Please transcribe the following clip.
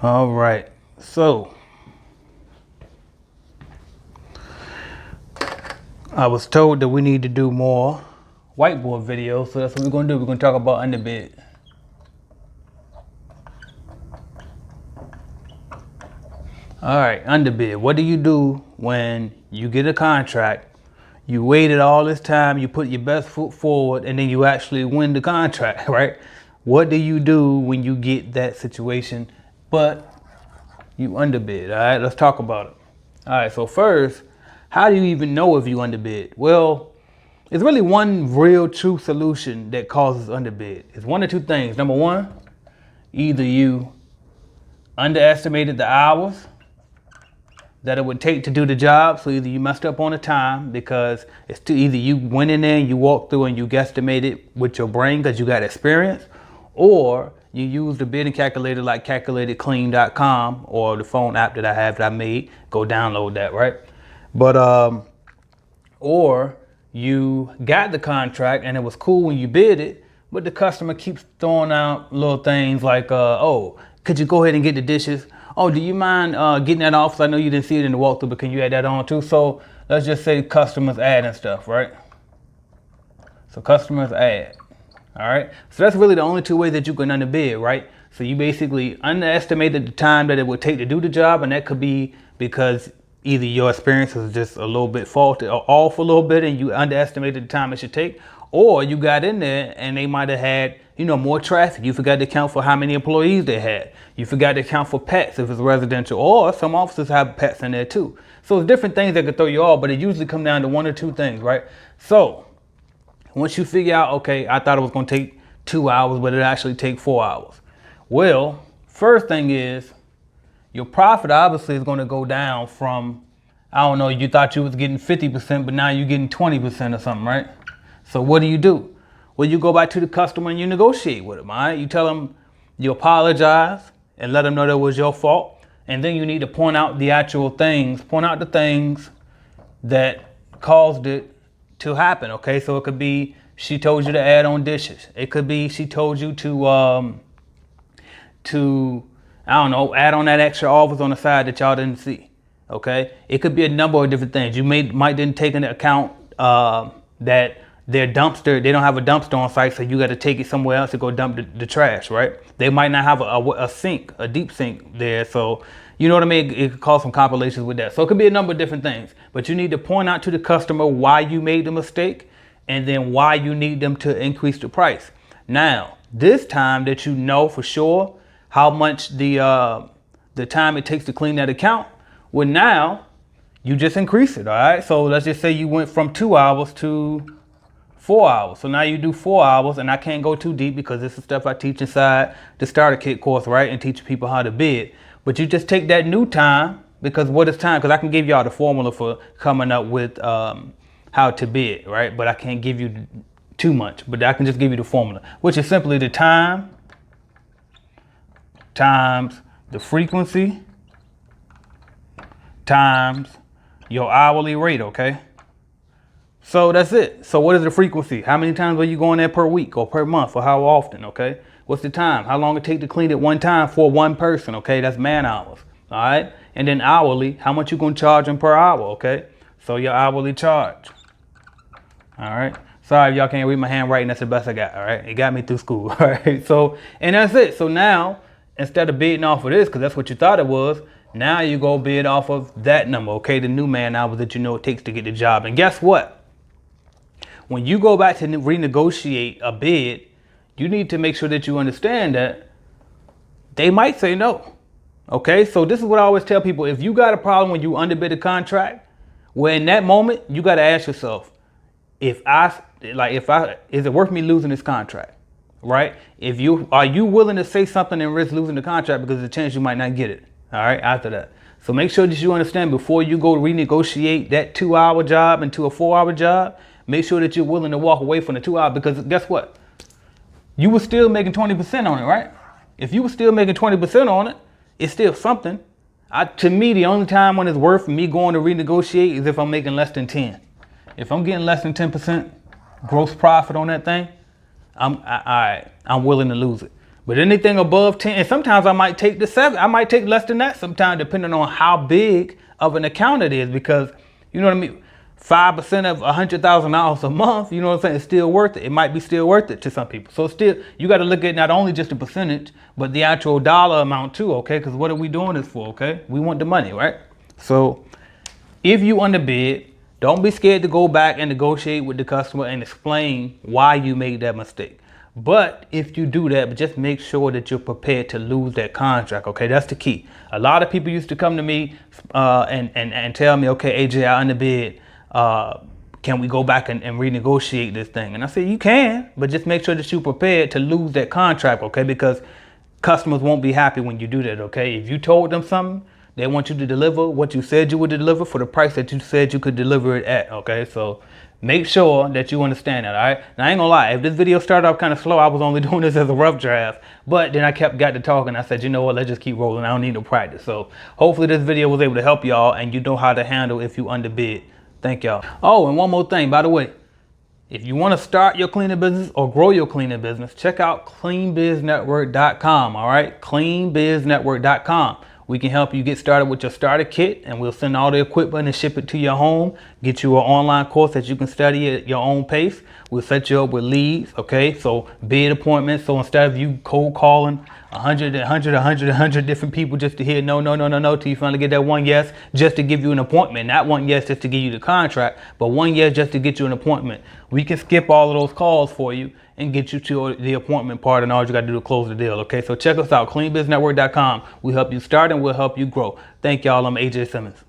All right. So I was told that we need to do more whiteboard videos, so that's what we're gonna do. We're gonna talk about underbid. All right, underbid. What do you do when you get a contract? You waited all this time, you put your best foot forward, and then you actually win the contract, right? What do you do when you get that situation, but you underbid? All right, let's talk about it. All right, so first, how do you even know if you underbid? Well, it's really one real true solution that causes underbid. It's one of two things. Number one, either you underestimated the hours that it would take to do the job. So either you messed up on the time because it's too, either you went in there and you walked through and you guesstimated with your brain because you got experience, or you used a bidding calculator like calculatedclean.com or the phone app that I have that I made. Go download that, right? But or you got the contract and it was cool when you bid it, but the customer keeps throwing out little things like, oh, could you go ahead and get the dishes? Oh, do you mind getting that off? 'Cause I know you didn't see it in the walkthrough, but can you add that on too? So let's just say customers adding stuff, right? So customers add, all right? So that's really the only two ways that you can underbid, right? So you basically underestimated the time that it would take to do the job, and that could be because either your experience is just a little bit faulty or off a little bit and you underestimated the time it should take, or you got in there and they might have had, more traffic. You forgot to count for how many employees they had. You forgot to count for pets if it's residential, or some offices have pets in there too. So it's different things that could throw you off, but it usually come down to one or two things, right? So once you figure out, okay, I thought it was gonna take 2 hours, but it actually take 4 hours. Well, first thing is, your profit obviously is going to go down from, I don't know, you thought you was getting 50%, but now you're getting 20% or something, right? So what do? Well, you go back to the customer and you negotiate with them, all right? You tell them you apologize and let them know that it was your fault. And then you need to point out the things that caused it to happen, okay? So it could be she told you to add on dishes. It could be she told you to I don't know, add on that extra office on the side that y'all didn't see, okay? It could be a number of different things. You might didn't take into account that their dumpster, they don't have a dumpster on site, so you got to take it somewhere else to go dump the trash, right? They might not have a sink, a deep sink there, so you know what I mean? It could cause some compilations with that. So it could be a number of different things, but you need to point out to the customer why you made the mistake and then why you need them to increase the price. Now, this time that you know for sure how much the time it takes to clean that account, well, now you just increase it, all right? So let's just say you went from 2 hours to 4 hours. So now you do 4 hours, and I can't go too deep because this is stuff I teach inside the starter kit course, right? And teach people how to bid. But you just take that new time, because what is time? Because I can give y'all the formula for coming up with how to bid, right? But I can't give you too much, but I can just give you the formula, which is simply the time times the frequency times your hourly rate, okay? So that's it. So what is the frequency? How many times are you going there per week or per month, or how often, okay? What's the time? How long it take to clean it one time for one person, okay? That's man hours, all right? And then hourly, how much you gonna charge them per hour, okay? So your hourly charge, all right? Sorry if y'all can't read my handwriting, that's the best I got, all right? It got me through school, all right? So, and that's it. So now, instead of bidding off of this, because that's what you thought it was, now you go bid off of that number, okay? The new man hours that you know it takes to get the job. And guess what? When you go back to renegotiate a bid, you need to make sure that you understand that they might say no, okay? So this is what I always tell people. If you got a problem when you underbid a contract, well, in that moment, you got to ask yourself, is it worth me losing this contract? Right? Are you willing to say something and risk losing the contract because there's a chance you might not get it? All right, after that. So make sure that you understand before you go renegotiate that 2 hour job into a 4 hour job, make sure that you're willing to walk away from the 2 hours, because guess what? You were still making 20% on it, right? If you were still making 20% on it, it's still something. To me, the only time when it's worth me going to renegotiate is if I'm making less than 10. If I'm getting less than 10% gross profit on that thing, I'm willing to lose it. But anything above 10, and sometimes I might take the 7. I might take less than that sometimes, depending on how big of an account it is, because you know what I mean. 5% of $100,000 a month, you know what I'm saying, it's still worth it. It might be still worth it to some people. So still, you got to look at not only just the percentage, but the actual dollar amount too, okay? Because what are we doing this for, okay? We want the money, right? So if you underbid, don't be scared to go back and negotiate with the customer and explain why you made that mistake. But if you do that, just make sure that you're prepared to lose that contract, okay? That's the key. A lot of people used to come to me and tell me, okay, AJ, I underbid. Can we go back and renegotiate this thing? And I said, you can, but just make sure that you're prepared to lose that contract, okay? Because customers won't be happy when you do that, okay? If you told them something, they want you to deliver what you said you would deliver for the price that you said you could deliver it at, okay? So make sure that you understand that, all right? Now, I ain't gonna lie, if this video started off kind of slow, I was only doing this as a rough draft, but then I got to talking. I said, you know what, let's just keep rolling. I don't need no practice. So hopefully this video was able to help y'all and you know how to handle if you underbid. Thank y'all. Oh, and one more thing, by the way, if you want to start your cleaning business or grow your cleaning business, check out cleanbiznetwork.com, all right? Cleanbiznetwork.com. We can help you get started with your starter kit, and we'll send all the equipment and ship it to your home, get you an online course that you can study at your own pace. We'll set you up with leads, okay? So bid appointments. So instead of you cold calling 100 different people just to hear no till you finally get that one yes, just to give you an appointment. Not one yes just to give you the contract, but one yes just to get you an appointment. We can skip all of those calls for you and get you to the appointment part, and all you got to do to close the deal, okay? So check us out, cleanbiznetwork.com. We help you start and we'll help you grow. Thank y'all. I'm AJ Simmons.